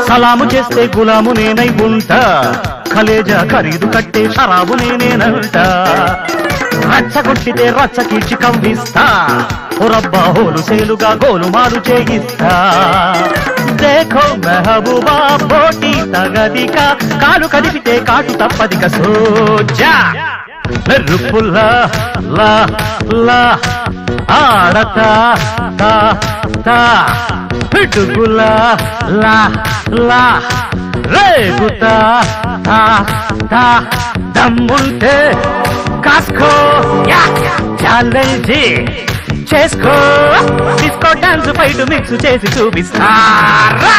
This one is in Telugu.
సలాము చేస్తే గులాము నేనై ఉంటా, కలేజా ఖరీదు కట్టే షరాబు నేనేనంట. రచ్చగొట్టితే రచ్చ కీడ్చి కవ్విస్తా, రబ్బా హోలు సేలుగా గోలుమాలు చేయిస్తా. దేఖో మెహబూబా పోటీ తగదిక, కాలు కదిపితే కాటు తప్పదిక సోజా. మెరుపుల్లా లా లా ఆడతా తా తా, పిడుగులా లా లా రేగుతా తా తా. దమ్ముంటే కాస్కో ఛాలెంజ్ చేసుకో, డిస్కో డాన్స్ బయట మిక్స్ చేసి చూపిస్తారా.